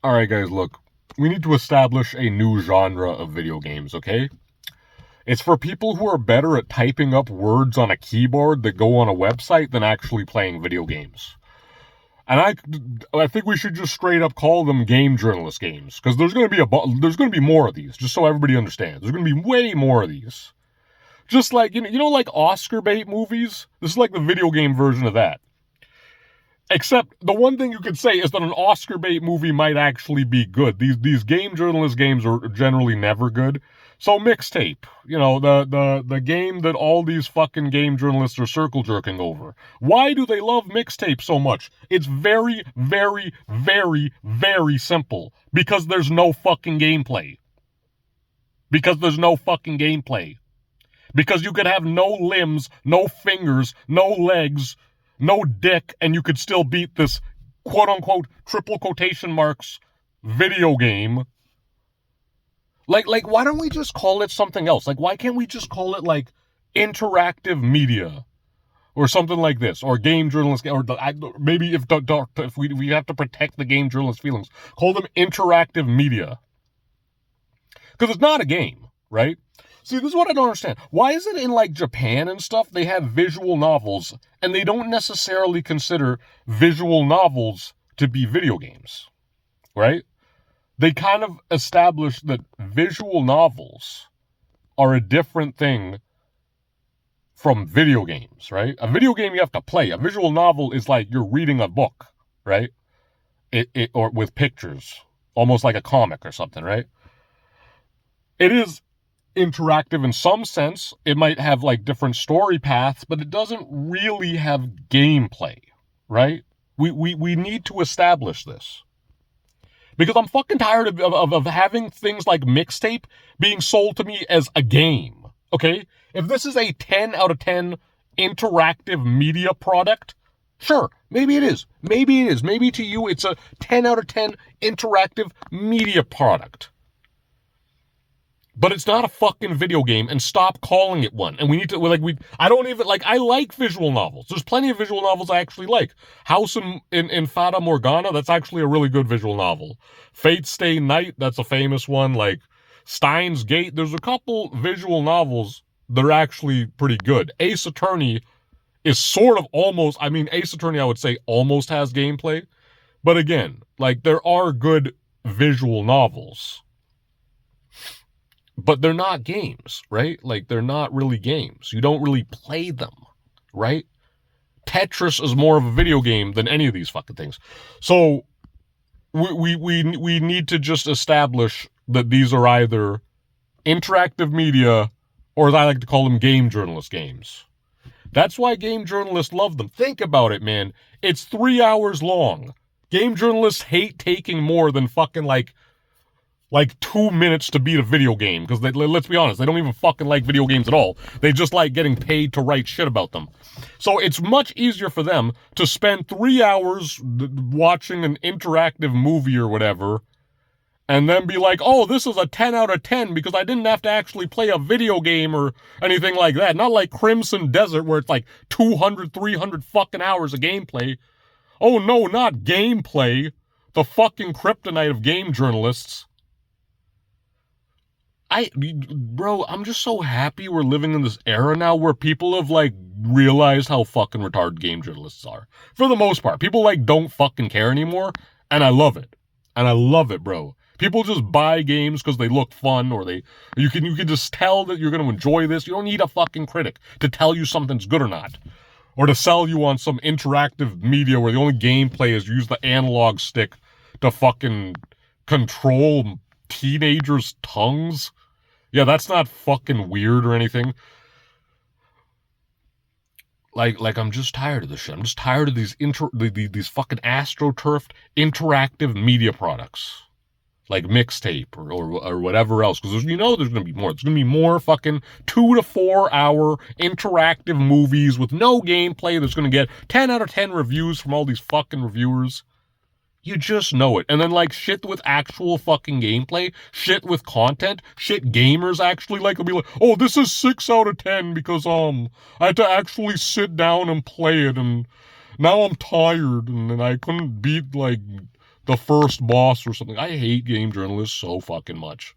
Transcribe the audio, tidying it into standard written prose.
Alright guys, look. We need to establish a new genre of video games, okay? It's for people who are better at typing up words on a keyboard that go on a website than actually playing video games. And I think we should just straight up call them game journalist games, because there's going to be more of these, just so everybody understands. There's going to be way more of these. Just like, like Oscar bait movies? This is like the video game version of that. Except the one thing you could say is that an Oscar bait movie might actually be good. These game journalist games are generally never good. So Mixtape, the game that all these fucking game journalists are circle jerking over. Why do they love Mixtape so much? It's very, very, very, very simple. Because there's no fucking gameplay. Because you could have no limbs, no fingers, no legs, no dick, and you could still beat this quote-unquote triple quotation marks video game. Like, why don't we just call it something else? Like, why can't we just call it, like, interactive media? Or something like this. Or game journalist, or maybe if we have to protect the game journalist feelings, call them interactive media. Because it's not a game, right? See, this is what I don't understand. Why is it in, like, Japan and stuff, they have visual novels, and they don't necessarily consider visual novels to be video games, right? They kind of establish that visual novels are a different thing from video games, right? A video game you have to play. A visual novel is like you're reading a book, right? Or with pictures, almost like a comic or something, right? It is interactive in some sense. It might have like different story paths, but it doesn't really have gameplay, right? We need to establish this. Because I'm fucking tired of having things like Mixtape being sold to me as a game, okay? If this is a 10 out of 10 interactive media product, sure, maybe it is. Maybe to you it's a 10 out of 10 interactive media product. But it's not a fucking video game, and stop calling it one. And we need to, I like visual novels. There's plenty of visual novels I actually like. House in Fata Morgana, that's actually a really good visual novel. Fate Stay Night, that's a famous one. Like, Steins Gate, there's a couple visual novels that are actually pretty good. Ace Attorney is sort of almost, Ace Attorney I would say almost has gameplay. But again, like, there are good visual novels. But they're not games, right? Like, they're not really games. You don't really play them, right? Tetris is more of a video game than any of these fucking things. So we need to just establish that these are either interactive media, or as I like to call them, game journalist games. That's why game journalists love them. Think about it, man. It's 3 hours long. Game journalists hate taking more than fucking like 2 minutes to beat a video game. Because let's be honest, they don't even fucking like video games at all. They just like getting paid to write shit about them. So it's much easier for them to spend 3 hours watching an interactive movie or whatever, and then be like, oh, this is a 10 out of 10 because I didn't have to actually play a video game or anything like that. Not like Crimson Desert where it's like 200, 300 fucking hours of gameplay. Oh no, not gameplay. The fucking kryptonite of game journalists. Bro, I'm just so happy we're living in this era now where people have, like, realized how fucking retarded game journalists are. For the most part. People, like, don't fucking care anymore, and I love it. And I love it, bro. People just buy games because they look fun, or you can just tell that you're going to enjoy this. You don't need a fucking critic to tell you something's good or not. Or to sell you on some interactive media where the only gameplay is use the analog stick to fucking control teenagers' tongues. Yeah, that's not fucking weird or anything. Like I'm just tired of this shit. I'm just tired of these fucking astroturfed interactive media products. Like Mixtape or whatever else. Because there's gonna be more. There's gonna be more fucking 2 to 4 hour interactive movies with no gameplay that's gonna get 10 out of 10 reviews from all these fucking reviewers. You just know it. And then, like, shit with actual fucking gameplay, shit with content, shit gamers actually like will be like, oh, this is 6 out of 10 because, I had to actually sit down and play it, and now I'm tired, and I couldn't beat, like, the first boss or something. I hate game journalists so fucking much.